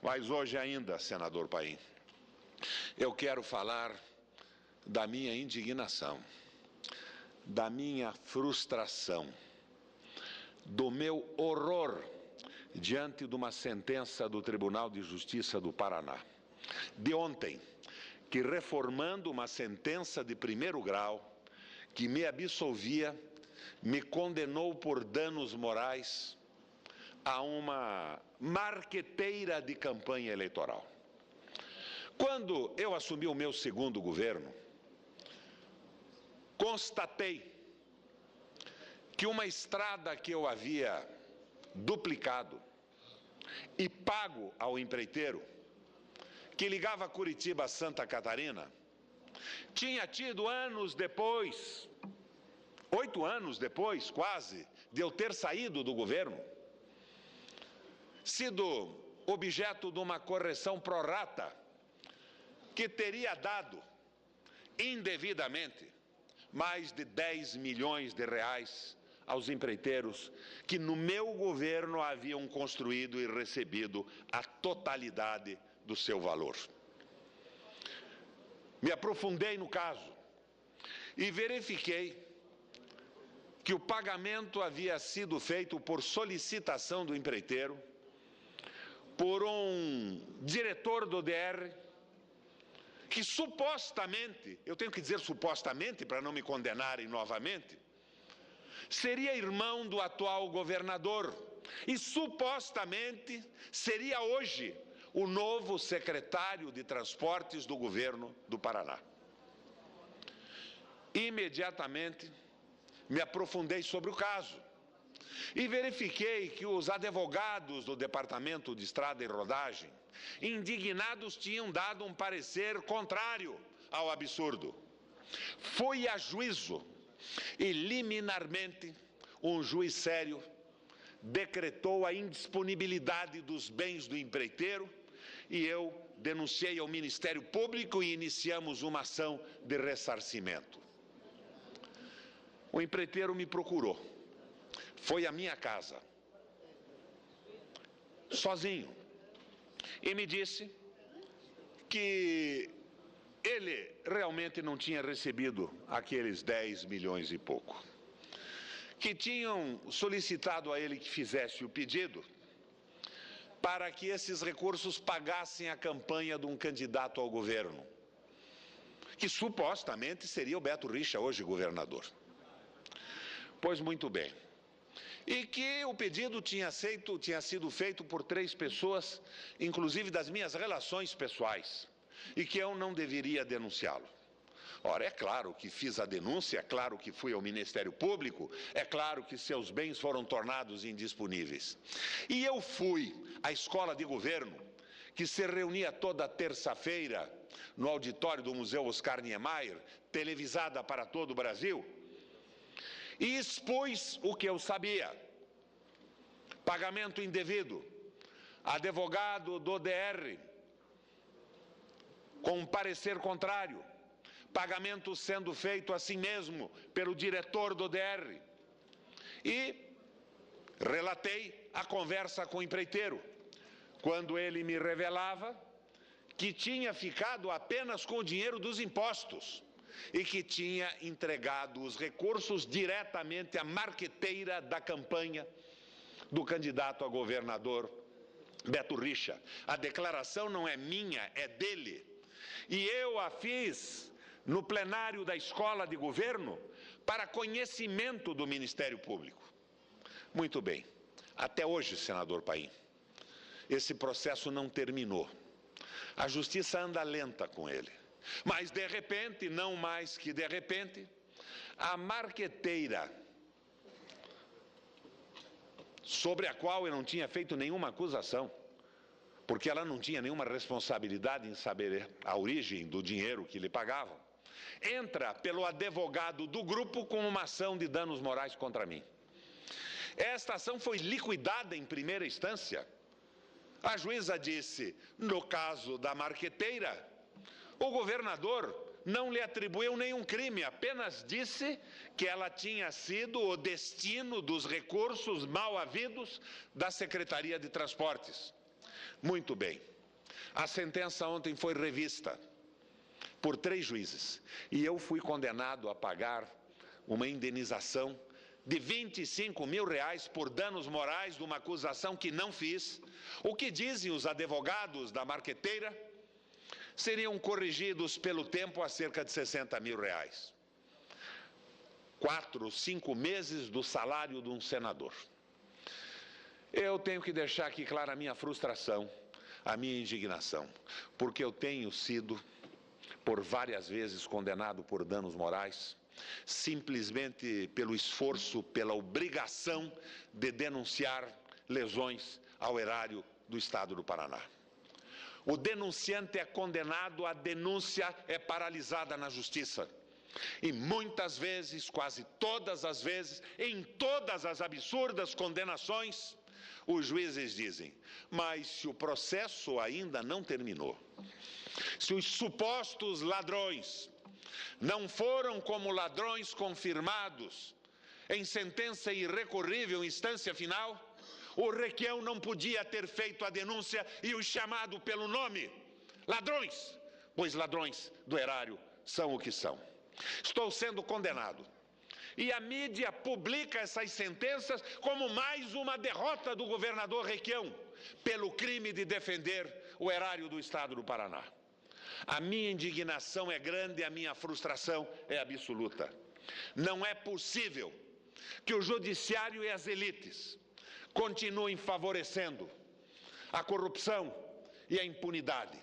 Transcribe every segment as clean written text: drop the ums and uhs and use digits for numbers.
Mas hoje ainda, senador Paim, eu quero falar da minha indignação, da minha frustração, do meu horror diante de uma sentença do Tribunal de Justiça do Paraná, de ontem, que, reformando uma sentença de primeiro grau, que me absolvia, me condenou por danos morais a uma marqueteira de campanha eleitoral. Quando eu assumi o meu segundo governo, constatei que uma estrada que eu havia duplicado e pago ao empreiteiro, que ligava Curitiba a Santa Catarina, tinha tido anos depois, 8 anos depois, quase, de eu ter saído do governo, sido objeto de uma correção pró-rata que teria dado indevidamente mais de 10 milhões de reais aos empreiteiros que no meu governo haviam construído e recebido a totalidade do seu valor. Me aprofundei no caso e verifiquei que o pagamento havia sido feito por solicitação do empreiteiro, por um diretor do DR, que supostamente, eu tenho que dizer supostamente para não me condenarem novamente, seria irmão do atual governador e supostamente seria hoje o novo secretário de Transportes do governo do Paraná. Imediatamente me aprofundei sobre o caso e verifiquei que os advogados do Departamento de Estrada e Rodagem, indignados, tinham dado um parecer contrário ao absurdo. Fui a juízo e, liminarmente, um juiz sério decretou a indisponibilidade dos bens do empreiteiro e eu denunciei ao Ministério Público e iniciamos uma ação de ressarcimento. O empreiteiro me procurou, foi à minha casa, sozinho, e me disse que ele realmente não tinha recebido aqueles 10 milhões e pouco, que tinham solicitado a ele que fizesse o pedido para que esses recursos pagassem a campanha de um candidato ao governo, que supostamente seria o Beto Richa, hoje governador. Pois muito bem. E que o pedido tinha sido feito por 3 pessoas, inclusive das minhas relações pessoais, e que eu não deveria denunciá-lo. Ora, é claro que fiz a denúncia, é claro que fui ao Ministério Público, é claro que seus bens foram tornados indisponíveis. E eu fui à escola de governo, que se reunia toda terça-feira no auditório do Museu Oscar Niemeyer, televisada para todo o Brasil, e expus o que eu sabia: pagamento indevido, advogado do DR com um parecer contrário, pagamento sendo feito assim mesmo pelo diretor do DR, e relatei a conversa com o empreiteiro, quando ele me revelava que tinha ficado apenas com o dinheiro dos impostos e que tinha entregado os recursos diretamente à marqueteira da campanha do candidato a governador Beto Richa. A declaração não é minha, é dele. E eu a fiz no plenário da escola de governo para conhecimento do Ministério Público. Muito bem. Até hoje, senador Paim, esse processo não terminou. A justiça anda lenta com ele. Mas, de repente, não mais que de repente, a marqueteira, sobre a qual eu não tinha feito nenhuma acusação, porque ela não tinha nenhuma responsabilidade em saber a origem do dinheiro que lhe pagavam, entra pelo advogado do grupo com uma ação de danos morais contra mim. Esta ação foi liquidada em primeira instância. A juíza disse, no caso da marqueteira, o governador não lhe atribuiu nenhum crime, apenas disse que ela tinha sido o destino dos recursos mal havidos da Secretaria de Transportes. Muito bem. A sentença ontem foi revista por 3 juízes e eu fui condenado a pagar uma indenização de R$25 mil por danos morais de uma acusação que não fiz. O que dizem os advogados da marqueteira seriam corrigidos pelo tempo a cerca de R$60 mil. 4, 5 meses do salário de um senador. Eu tenho que deixar aqui clara a minha frustração, a minha indignação, porque eu tenho sido, por várias vezes, condenado por danos morais, simplesmente pelo esforço, pela obrigação de denunciar lesões ao erário do Estado do Paraná. O denunciante é condenado, a denúncia é paralisada na Justiça. E muitas vezes, quase todas as vezes, em todas as absurdas condenações, os juízes dizem: mas se o processo ainda não terminou, se os supostos ladrões não foram como ladrões confirmados em sentença irrecorrível em instância final, o Requião não podia ter feito a denúncia e os chamado pelo nome ladrões, pois ladrões do erário são o que são. Estou sendo condenado. E a mídia publica essas sentenças como mais uma derrota do governador Requião pelo crime de defender o erário do Estado do Paraná. A minha indignação é grande, a minha frustração é absoluta. Não é possível que o judiciário e as elites continuem favorecendo a corrupção e a impunidade,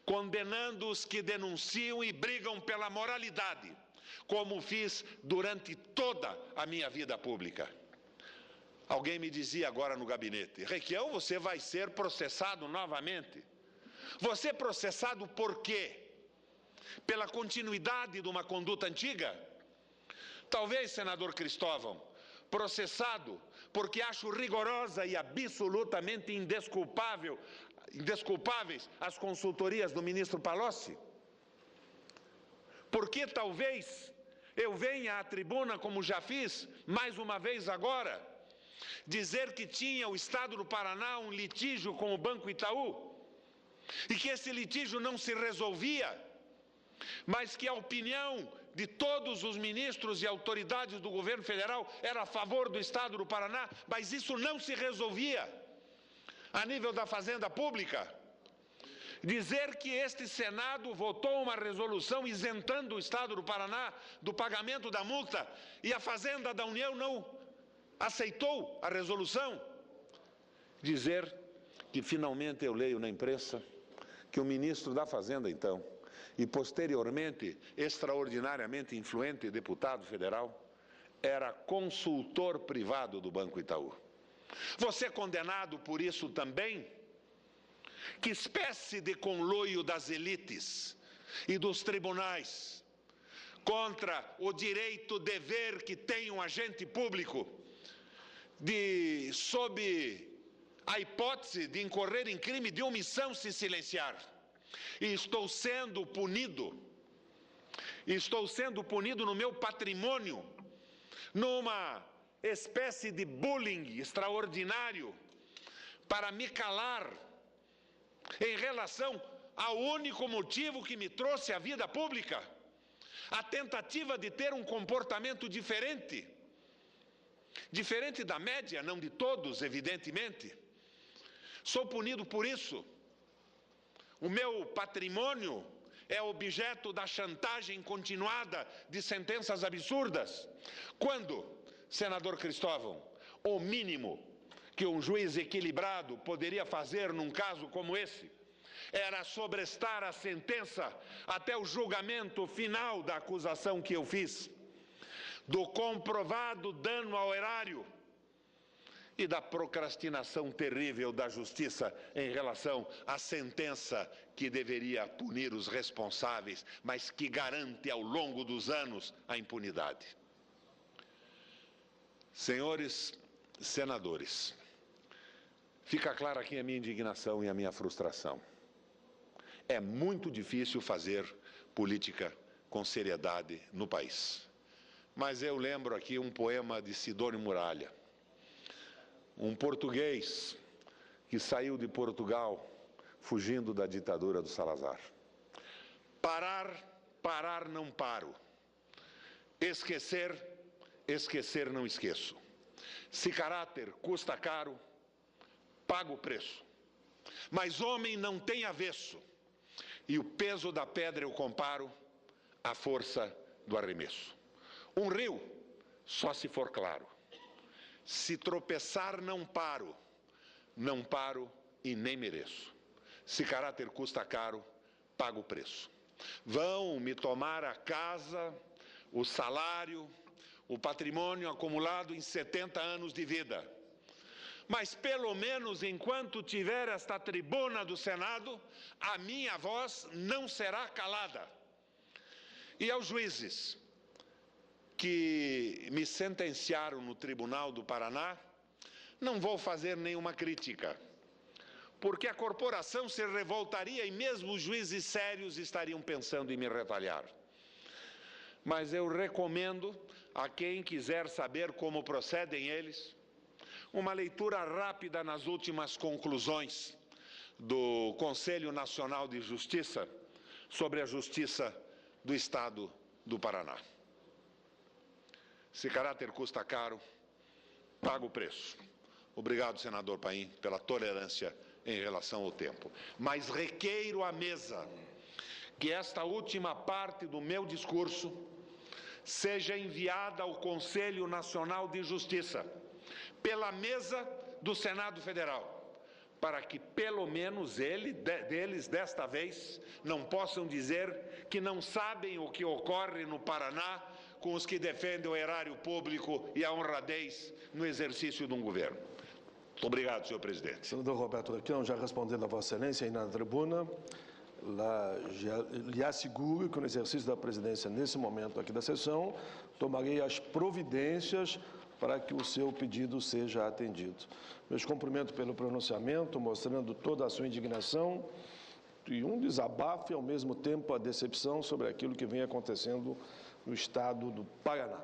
condenando os que denunciam e brigam pela moralidade, como fiz durante toda a minha vida pública. Alguém me dizia agora no gabinete: Requião, você vai ser processado novamente. Você é processado por quê? Pela continuidade de uma conduta antiga? Talvez, senador Cristóvão, processado porque acho rigorosa e absolutamente indesculpáveis as consultorias do ministro Palocci? Porque talvez eu venha à tribuna, como já fiz, mais uma vez agora, dizer que tinha o Estado do Paraná um litígio com o Banco Itaú, e que esse litígio não se resolvia, mas que a opinião de todos os ministros e autoridades do governo federal era a favor do Estado do Paraná, mas isso não se resolvia a nível da Fazenda Pública. Dizer que este Senado votou uma resolução isentando o Estado do Paraná do pagamento da multa e a Fazenda da União não aceitou a resolução. Dizer que finalmente eu leio na imprensa que o ministro da Fazenda, então, e posteriormente extraordinariamente influente deputado federal, era consultor privado do Banco Itaú. Você é condenado por isso também? Que espécie de conluio das elites e dos tribunais contra o direito, dever que tem um agente público de, sob a hipótese de incorrer em crime de omissão, se silenciar. E estou sendo punido no meu patrimônio, numa espécie de bullying extraordinário, para me calar em relação ao único motivo que me trouxe à vida pública, a tentativa de ter um comportamento diferente da média, não de todos, evidentemente. Sou punido por isso. O meu patrimônio é objeto da chantagem continuada de sentenças absurdas. Quando, senador Cristóvão, o mínimo que um juiz equilibrado poderia fazer num caso como esse era sobrestar a sentença até o julgamento final da acusação que eu fiz, do comprovado dano ao erário e da procrastinação terrível da Justiça em relação à sentença que deveria punir os responsáveis, mas que garante ao longo dos anos a impunidade. Senhores senadores, fica clara aqui a minha indignação e a minha frustração. É muito difícil fazer política com seriedade no país. Mas eu lembro aqui um poema de Sidônio Muralha, um português que saiu de Portugal fugindo da ditadura do Salazar. Parar não paro. Esquecer, esquecer não esqueço. Se caráter custa caro, pago o preço. Mas homem não tem avesso, e o peso da pedra eu comparo à força do arremesso. Um rio, só se for claro. Se tropeçar não paro e nem mereço. Se caráter custa caro, pago o preço. Vão me tomar a casa, o salário, o patrimônio acumulado em 70 anos de vida. Mas pelo menos enquanto tiver esta tribuna do Senado, a minha voz não será calada. E aos juízes que me sentenciaram no Tribunal do Paraná, não vou fazer nenhuma crítica, porque a corporação se revoltaria e mesmo os juízes sérios estariam pensando em me retalhar. Mas eu recomendo a quem quiser saber como procedem eles, uma leitura rápida nas últimas conclusões do Conselho Nacional de Justiça sobre a Justiça do Estado do Paraná. Se caráter custa caro, paga o preço. Obrigado, senador Paim, pela tolerância em relação ao tempo. Mas requeiro à mesa que esta última parte do meu discurso seja enviada ao Conselho Nacional de Justiça pela mesa do Senado Federal, para que pelo menos eles, desta vez, não possam dizer que não sabem o que ocorre no Paraná com os que defendem o erário público e a honradez no exercício de um governo. Muito obrigado, senhor presidente. Senador Roberto Requião, já respondendo a Vossa Excelência aí na tribuna, lhe asseguro que no exercício da presidência, nesse momento aqui da sessão, tomarei as providências para que o seu pedido seja atendido. Meus cumprimentos pelo pronunciamento, mostrando toda a sua indignação e um desabafo e, ao mesmo tempo, a decepção sobre aquilo que vem acontecendo no estado do Paraná.